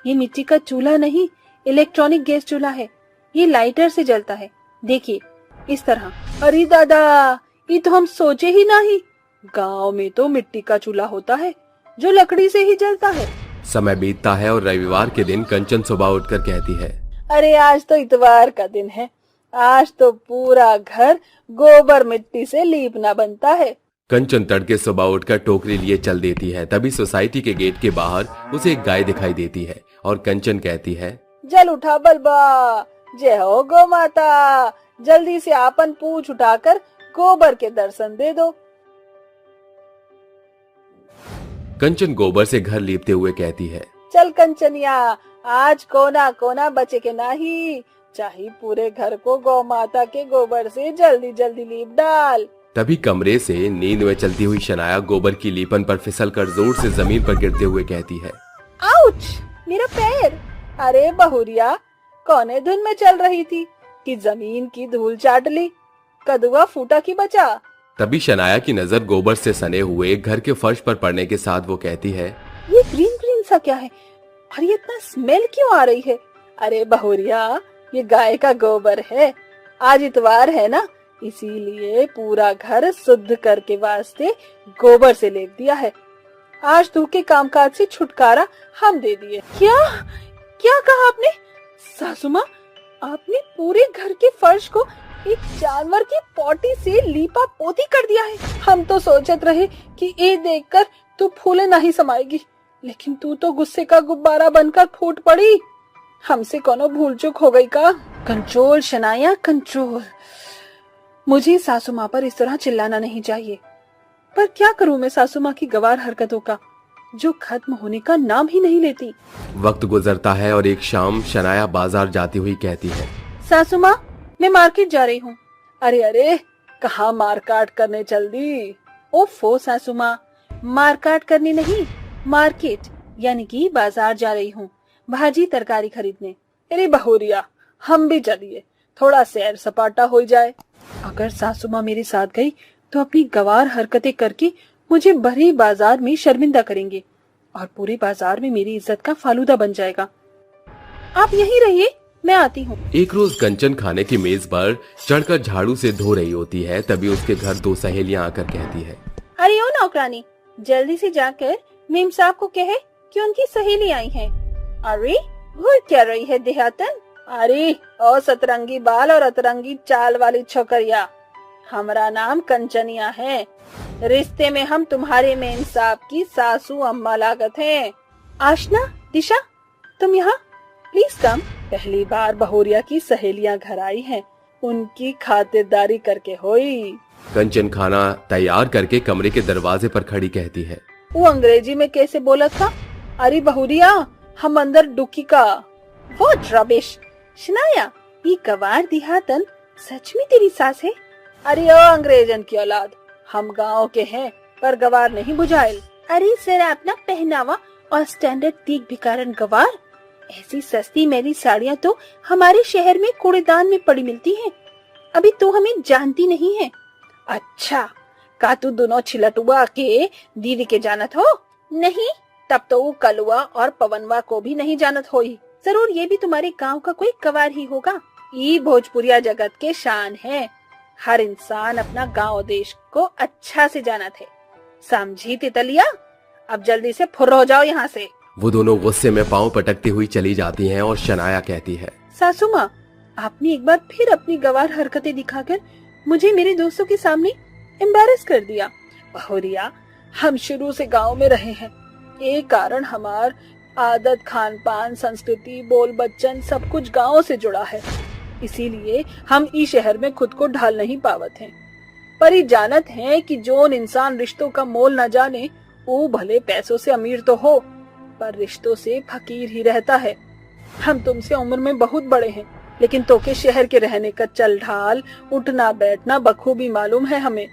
ये मिट्टी का चूल्हा नहीं, इलेक्ट्रॉनिक गैस चूल्हा है। ये लाइटर से जलता है, देखिए इस तरह। अरे दादा, ये तो हम सोचे ही नहीं। गांव में तो मिट्टी का चूल्हा होता है जो लकड़ी से ही जलता है। समय बीतता है और रविवार के दिन कंचन सुबह उठकर कहती है, अरे आज तो इतवार का दिन है, आज तो पूरा घर गोबर मिट्टी से लीपना बनता है। कंचन तड़के सुबह उठकर टोकरी लिए चल देती है। तभी सोसाइटी के गेट के बाहर उसे एक गाय दिखाई देती है और कंचन कहती है, जल उठा बलबा, जय हो गौ माता, जल्दी से आपन पूंछ उठाकर गोबर के दर्शन दे दो। कंचन गोबर से घर लीपते हुए कहती है, चल कंचनिया, आज कोना कोना बचे के नहीं, चाहे पूरे घर को गौ माता के गोबर से जल्दी जल्दी लीप डाल। तभी कमरे से नींद में चलती हुई शनाया गोबर की लीपन पर फिसलकर जोर से जमीन पर गिरते हुए कहती है, आउच, मेरा पैर। अरे बहुरिया, कौने धुन में चल रही थी कि जमीन की धूल चाट ली? कदुआ फूटा की बचा। तभी शनाया की नजर गोबर से सने हुए घर के फर्श पर पड़ने के साथ वो कहती है, ये ग्रीन ग्रीन सा क्या है और ये इतना स्मेल क्यों आ रही है? अरे बहुरिया, ये गाय का गोबर है, आज इतवार है ना, इसीलिए पूरा घर शुद्ध करके वास्ते गोबर से लेप दिया है। आज तू के कामकाज से छुटकारा हम दे दिए। क्या क्या कहा आपने? सासू माँ, आपने पूरे घर के फर्श को एक जानवर की पोटी से लीपा पोती कर दिया है। हम तो सोचत रहे कि ये देखकर तू फूले नहीं समाएगी, लेकिन तू तो गुस्से का गुब्बारा बनकर फूट पड़ी। हमसे कोनो भूल चूक हो गई का? Control Shanaya, control. मुझे सासू माँ पर इस तरह चिल्लाना नहीं चाहिए, पर क्या करूं मैं सासू माँ की गवार हरकतों का, जो खत्म होने का नाम ही नहीं लेती। वक्त गुजरता है और एक शाम शनाया बाजार जाती हुई कहती है, सासू माँ, मैं मार्केट जा रही हूँ। अरे अरे, कहाँ मारकाट करने चल दी? ओफो सासू माँ, मारकाट करने नहीं, मार्केट यानी कि बाजार जा रही हूँ, भाजी तरकारी खरीदने। अरे बहुरिया, हम भी चलिए, थोड़ा सैर सपाटा हो जाए। अगर सासू माँ मेरे साथ गई तो अपनी गवार हरकतें करके मुझे भरे बाजार में शर्मिंदा करेंगे और पूरे बाजार में मेरी इज्जत का फालूदा बन जाएगा। आप यहीं रहिए, मैं आती हूँ। एक रोज कंचन खाने की मेज पर चढ़कर झाड़ू से धो रही होती है। तभी उसके घर दो सहेलियां आकर कहती है, अरे ओ नौकरानी, जल्दी से जाकर मेम साहब को कहे कि उनकी सहेली आई है। अरे घूर क्या रही है देहातन? अरे ओ सतरंगी बाल और अतरंगी चाल वाली छोकरिया, हमारा नाम कंचनिया है। रिश्ते में हम तुम्हारे मेम साहब की सासू अम्मा लागत हैं। आशना, दिशा, तुम यहाँ प्लीज कम। पहली बार बहुरिया की सहेलियां घर आई हैं, उनकी खातिरदारी करके होई। कंचन खाना तैयार करके कमरे के दरवाजे पर खड़ी कहती है, वो अंग्रेजी में कैसे बोला था? अरे बहुरिया, हम अंदर डुकी का। वो रबिश। शनाया, ये गवार दिहातन सच में तेरी सास है? अरे ओ अंग्रेजन की औलाद, हम गांव के हैं पर गवार नहीं बुझाइल। अरे सर, अपना पहनावा और स्टैंडर्ड तीक भिकारन गवार। ऐसी सस्ती मेरी साड़ियाँ तो हमारे शहर में कूड़ेदान में पड़ी मिलती हैं। अभी तो हमें जानती नहीं है। अच्छा, का तू दोनों छिलटुआ के दीदी के जानत हो? नहीं, तब तो वो कलुआ और पवनवा को भी नहीं जानत होई। जरूर ये भी तुम्हारे गांव का कोई गवार ही होगा। ये भोजपुरिया जगत के शान है। हर इंसान अपना गांव देश को अच्छा से जानत है। समझी तितलिया? अब जल्दी से फुर्र हो जाओ यहाँ से। वो दोनों गुस्से में पांव पटकती हुई चली जाती हैं और शनाया कहती है, सासू माँ, आपने एक बार फिर अपनी गवार हरकतें दिखाकर मुझे मेरे दोस्तों के सामने एम्बैरेस कर दिया। बहुरिया, हम शुरू से गांव में रहे हैं। एक कारण हमार आदत, खान पान, संस्कृति, बोल बच्चन सब कुछ गांव से जुड़ा है। इसीलिए हम इस शहर में खुद को ढाल नहीं पावत हैं। पर ये जानत हैं कि जोन इंसान रिश्तों का मोल न जाने, वो भले पैसों से अमीर तो हो पर रिश्तों से फकीर ही रहता है। हम तुमसे उम्र में बहुत बड़े हैं, लेकिन तो के शहर के रहने का चल ढाल, उठना बैठना बखूबी मालूम है हमें।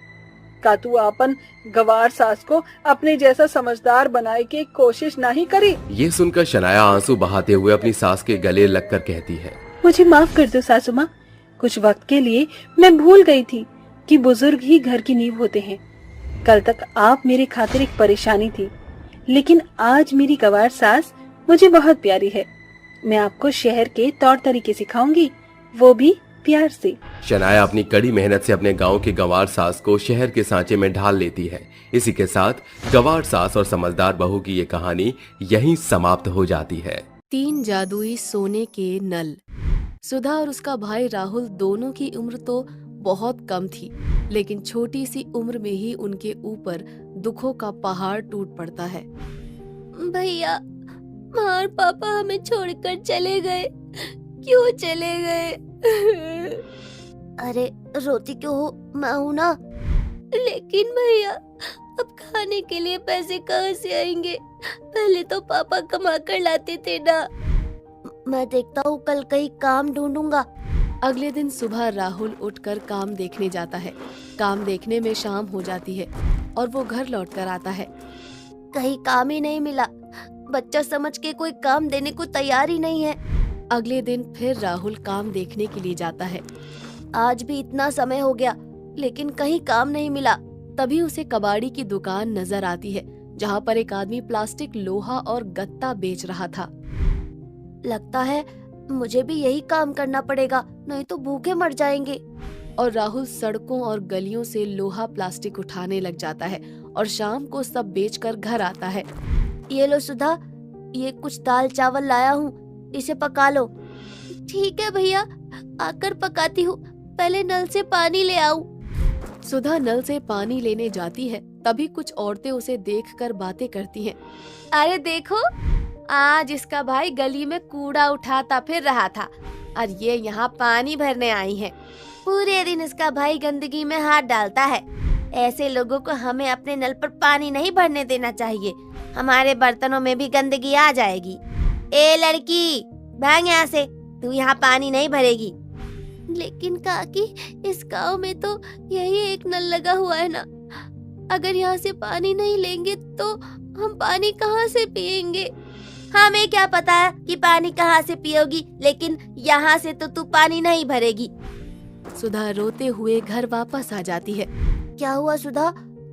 का तू अपन गवार सास को अपने जैसा समझदार बनाए के कोशिश नहीं करी? ये सुनकर शनाया आंसू बहाते हुए अपनी सास के गले लगकर कहती है, मुझे माफ कर दो सासू माँ। कुछ वक्त के लिए मैं भूल गई थी कि बुजुर्ग ही घर की नींव होते हैं। कल तक आप मेरे खातिर एक परेशानी थी, लेकिन आज मेरी गवार सास मुझे बहुत प्यारी है। मैं आपको शहर के तौर तरीके सिखाऊंगी, वो भी प्यार से। शनाया अपनी कड़ी मेहनत से अपने गांव की गंवार सास को शहर के सांचे में ढाल लेती है। इसी के साथ गंवार सास और समझदार बहू की ये कहानी यहीं समाप्त हो जाती है। 3 जादुई सोने के नल। सुधा और उसका भाई राहुल दोनों की उम्र तो बहुत कम थी, लेकिन छोटी सी उम्र में ही उनके ऊपर दुखों का पहाड़ टूट पड़ता है। भैया, माँ और पापा हमें छोड़कर चले गए। क्यों चले गए? अरे रोती क्यों हो? मैं हूँ ना। लेकिन भैया, अब खाने के लिए पैसे कहाँ से आएंगे? पहले तो पापा कमा कर लाते थे ना। मैं देखता हूँ, कल कहीं काम ढूंढूंगा। अगले दिन सुबह राहुल उठकर काम देखने जाता है। काम देखने में शाम हो जाती है और वो घर लौटकर आता है। कहीं काम ही नहीं मिला। बच्चा समझ के कोई काम देने को तैयार ही नहीं है। अगले दिन फिर राहुल काम देखने के लिए जाता है। आज भी इतना समय हो गया, लेकिन कहीं काम नहीं मिला। तभी उसे कबाड़ी की दुकान नजर आती है, जहाँ पर एक आदमी प्लास्टिक, लोहा और गत्ता बेच रहा था। लगता है मुझे भी यही काम करना पड़ेगा, नहीं तो भूखे मर जाएंगे। और राहुल सड़कों और गलियों से लोहा प्लास्टिक उठाने लग जाता है और शाम को सब बेचकर घर आता है। ये लो सुधा, ये कुछ दाल चावल लाया हूँ, इसे पका लो। ठीक है भैया, आकर पकाती हूँ, पहले नल से पानी ले आऊं। सुधा नल से पानी लेने जाती है, तभी कुछ औरतें उसे देखकर बातें करती हैं। अरे देखो, आज इसका भाई गली में कूड़ा उठाता फिर रहा था और ये यहाँ पानी भरने आई है। पूरे दिन इसका भाई गंदगी में हाथ डालता है। ऐसे लोगों को हमें अपने नल पर पानी नहीं भरने देना चाहिए, हमारे बर्तनों में भी गंदगी आ जाएगी। ए लड़की, भाग यहाँ से, तू यहाँ पानी नहीं भरेगी। लेकिन काकी, इस गांव में तो यही एक नल लगा हुआ है ना, अगर यहाँ से पानी नहीं लेंगे तो हम पानी कहाँ से पिएंगे? हमें क्या पता है कि पानी कहाँ से पियोगी, लेकिन यहाँ से तो तू पानी नहीं भरेगी। सुधा रोते हुए घर वापस आ जाती है। क्या हुआ सुधा,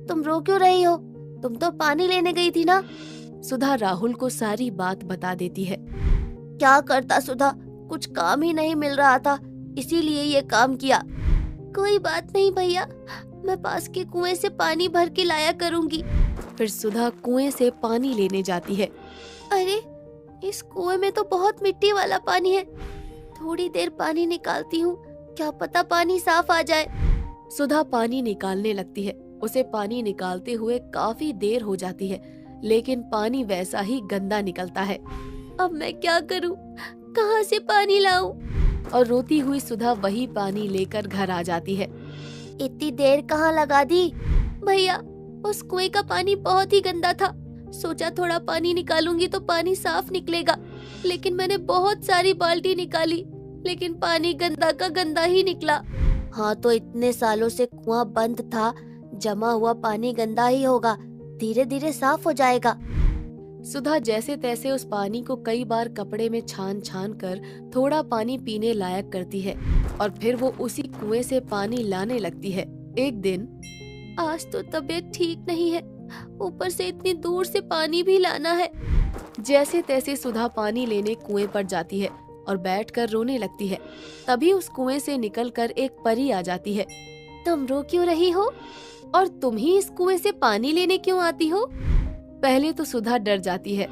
तुम रो क्यों रही हो? तुम तो पानी लेने गई थी ना? सुधा राहुल को सारी बात बता देती है। क्या करता सुधा, कुछ काम ही नहीं मिल रहा था, इसीलिए ये काम किया। कोई बात नहीं भैया, मैं पास के कुएं से पानी भर के लाया करूंगी। फिर सुधा कुएं से पानी लेने जाती है। अरे, इस कुएं में तो बहुत मिट्टी वाला पानी है, थोड़ी देर पानी निकालती हूँ, क्या पता पानी साफ आ जाए। सुधा पानी निकालने लगती है। उसे पानी निकालते हुए काफी देर हो जाती है, लेकिन पानी वैसा ही गंदा निकलता है। अब मैं क्या करूं? कहां से पानी लाऊं? और रोती हुई सुधा वही पानी लेकर घर आ जाती है। इतनी देर कहां लगा दी? भैया, उस कुएं का पानी बहुत ही गंदा था, सोचा थोड़ा पानी निकालूंगी तो पानी साफ निकलेगा, लेकिन मैंने बहुत सारी बाल्टी निकाली, लेकिन पानी गंदा का गंदा ही निकला। हाँ, तो इतने सालों से कुआं बंद था, जमा हुआ पानी गंदा ही होगा, धीरे धीरे साफ हो जाएगा। सुधा जैसे तैसे उस पानी को कई बार कपड़े में छान छान कर थोड़ा पानी पीने लायक करती है और फिर वो उसी कुएं से पानी लाने लगती है। एक दिन, आज तो तबीयत ठीक नहीं है, ऊपर से इतनी दूर से पानी भी लाना है। जैसे तैसे सुधा पानी लेने कुएं पर जाती है और बैठकर रोने लगती है। तभी उस कुएं से निकलकर एक परी आ जाती है। तुम रो क्यों रही हो? और तुम ही इस कुएं से पानी लेने क्यों आती हो? पहले तो सुधा डर जाती है,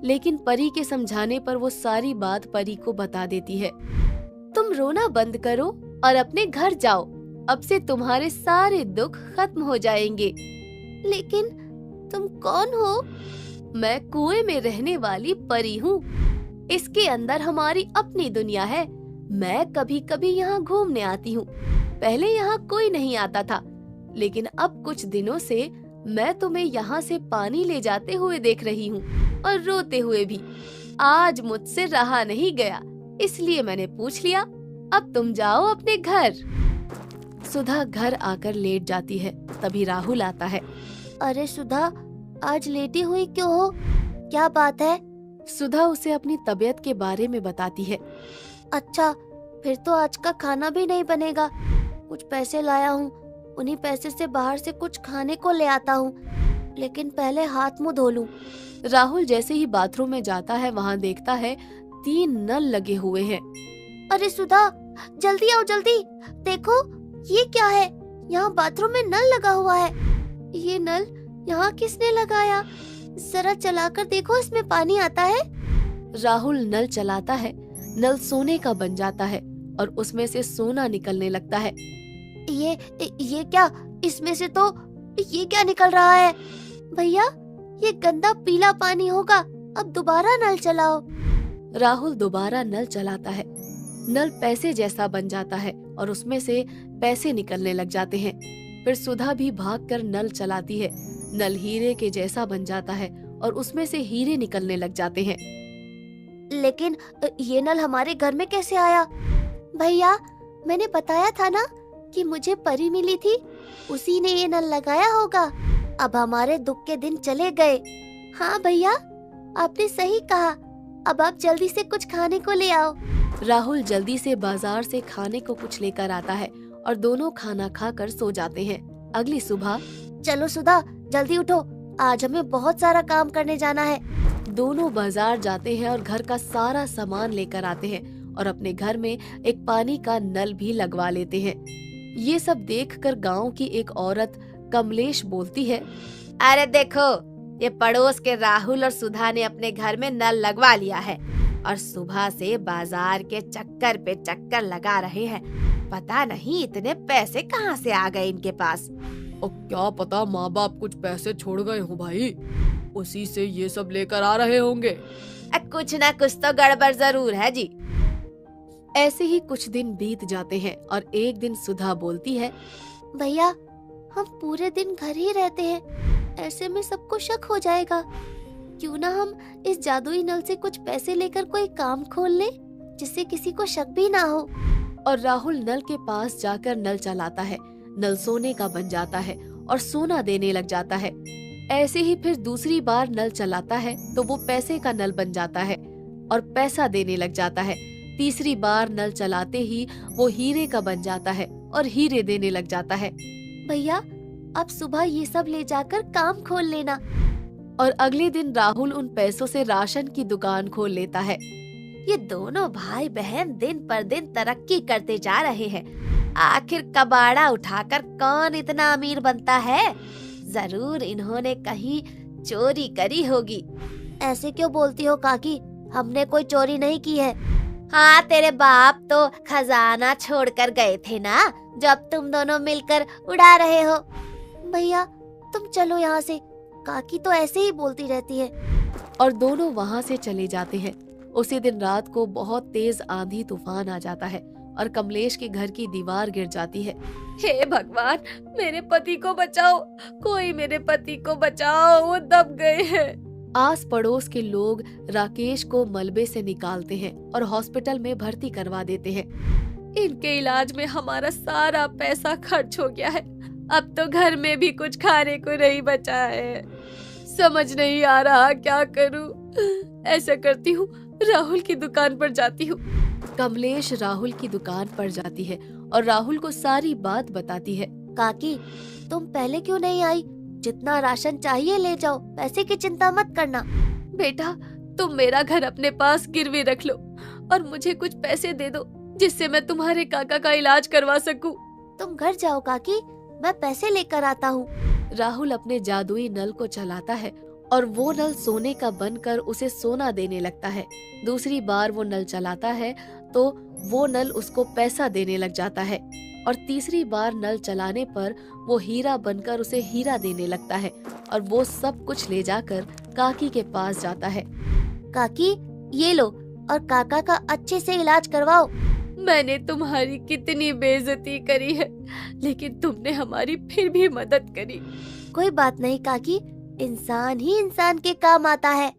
लेकिन परी के समझाने पर वो सारी बात परी को बता देती है। तुम रोना बंद करो और अपने घर जाओ, अब से तुम्हारे सारे दुख खत्म हो जाएंगे। लेकिन तुम कौन हो? मैं कुएं में रहने वाली परी हूँ। इसके अंदर हमारी अपनी दुनिया है। मैं कभी कभी यहाँ घूमने आती हूँ। पहले यहाँ कोई नहीं आता था, लेकिन अब कुछ दिनों से मैं तुम्हें यहाँ से पानी ले जाते हुए देख रही हूँ और रोते हुए भी। आज मुझसे रहा नहीं गया, इसलिए मैंने पूछ लिया। अब तुम जाओ अपने घर। सुधा घर आकर लेट जाती है। तभी राहुल आता है। अरे सुधा, आज लेटी हुई क्यों हो? क्या बात है? सुधा उसे अपनी तबीयत के बारे में बताती है। अच्छा, फिर तो आज का खाना भी नहीं बनेगा। कुछ पैसे लाया हूँ, उन्हीं पैसे से बाहर से कुछ खाने को ले आता हूँ, लेकिन पहले हाथ मुंह धो लूं। राहुल जैसे ही बाथरूम में जाता है, वहाँ देखता है 3 नल लगे हुए हैं। अरे सुधा, जल्दी आओ जल्दी, देखो ये क्या है? यहाँ बाथरूम में नल लगा हुआ है। ये नल यहाँ किसने लगाया? जरा चलाकर देखो, इसमें पानी आता है। राहुल नल चलाता है। नल सोने का बन जाता है और उसमें से सोना निकलने लगता है। ये क्या? इसमें से तो ये क्या निकल रहा है? भैया, ये गंदा पीला पानी होगा, अब दोबारा नल चलाओ। राहुल दोबारा नल चलाता है। नल पैसे जैसा बन जाता है और उसमें से पैसे निकलने लग जाते हैं। फिर सुधा भी भागकर नल चलाती है। नल हीरे के जैसा बन जाता है और उसमें से हीरे निकलने लग जाते हैं। लेकिन ये नल हमारे घर में कैसे आया? भैया, मैंने बताया था ना कि मुझे परी मिली थी, उसी ने ये नल लगाया होगा। अब हमारे दुख के दिन चले गए। हाँ भैया, आपने सही कहा। अब आप जल्दी से कुछ खाने को ले आओ। राहुल जल्दी से बाजार से खाने को कुछ लेकर आता है और दोनों खाना खाकर सो जाते हैं। अगली सुबह, चलो सुधा, जल्दी उठो, आज हमें बहुत सारा काम करने जाना है। दोनों बाजार जाते हैं और घर का सारा सामान लेकर आते हैं और अपने घर में एक पानी का नल भी लगवा लेते हैं। ये सब देखकर गांव की एक औरत कमलेश बोलती है। अरे देखो, ये पड़ोस के राहुल और सुधा ने अपने घर में नल लगवा लिया है और सुबह से बाजार के चक्कर पे चक्कर लगा रहे हैं। पता नहीं इतने पैसे कहाँ से आ गए इनके पास। और क्या पता माँ बाप कुछ पैसे छोड़ गए हो भाई, उसी से ये सब लेकर आ रहे होंगे। कुछ ना कुछ तो गड़बड़ जरूर है जी। ऐसे ही कुछ दिन बीत जाते हैं और एक दिन सुधा बोलती है, भैया हम पूरे दिन घर ही रहते हैं, ऐसे में सबको शक हो जाएगा। क्यों ना हम इस जादुई नल से कुछ पैसे लेकर कोई काम खोल लें जिससे किसी को शक भी ना हो। और राहुल नल के पास जाकर नल चलाता है। नल सोने का बन जाता है और सोना देने लग जाता है। ऐसे ही फिर दूसरी बार नल चलाता है तो वो पैसे का नल बन जाता है और पैसा देने लग जाता है। तीसरी बार नल चलाते ही वो हीरे का बन जाता है और हीरे देने लग जाता है। भैया अब सुबह ये सब ले जाकर काम खोल लेना। और अगले दिन राहुल उन पैसों से राशन की दुकान खोल लेता है। ये दोनों भाई बहन दिन पर दिन तरक्की करते जा रहे हैं। आखिर कबाड़ा उठाकर कौन इतना अमीर बनता है? जरूर इन्होंने कहीं चोरी करी होगी। ऐसे क्यों बोलती हो काकी, हमने कोई चोरी नहीं की है। हाँ, तेरे बाप तो खजाना छोड़कर गए थे ना, जब तुम दोनों मिलकर उड़ा रहे हो। भैया तुम चलो यहाँ से, काकी तो ऐसे ही बोलती रहती है। और दोनों वहाँ से चले जाते हैं। उसी दिन रात को बहुत तेज आंधी तूफान आ जाता है और कमलेश के घर की दीवार गिर जाती है। हे भगवान, मेरे पति को बचाओ, कोई मेरे पति को बचाओ, वो दब गए हैं। आस पड़ोस के लोग राकेश को मलबे से निकालते हैं और हॉस्पिटल में भर्ती करवा देते हैं। इनके इलाज में हमारा सारा पैसा खर्च हो गया है। अब तो घर में भी कुछ खाने को नहीं बचा है। समझ नहीं आ रहा क्या करूं। ऐसा करती हूँ, राहुल की दुकान पर जाती हूँ। कमलेश राहुल की दुकान पर जाती है और राहुल को सारी बात बताती है। काकी तुम पहले क्यों नहीं आई? जितना राशन चाहिए ले जाओ, पैसे की चिंता मत करना। बेटा, तुम मेरा घर अपने पास गिरवी रख लो और मुझे कुछ पैसे दे दो जिससे मैं तुम्हारे काका का इलाज करवा सकूं। तुम घर जाओ काकी, मैं पैसे लेकर आता हूँ। राहुल अपने जादुई नल को चलाता है और वो नल सोने का बनकर उसे सोना देने लगता है। दूसरी बार वो नल चलाता है तो वो नल उसको पैसा देने लग जाता है और तीसरी बार नल चलाने पर वो हीरा बनकर उसे हीरा देने लगता है और वो सब कुछ ले जाकर काकी के पास जाता है। काकी ये लो और काका का अच्छे से इलाज करवाओ। मैंने तुम्हारी कितनी बेइज्जती करी है, लेकिन तुमने हमारी फिर भी मदद करी। कोई बात नहीं काकी, इंसान ही इंसान के काम आता है।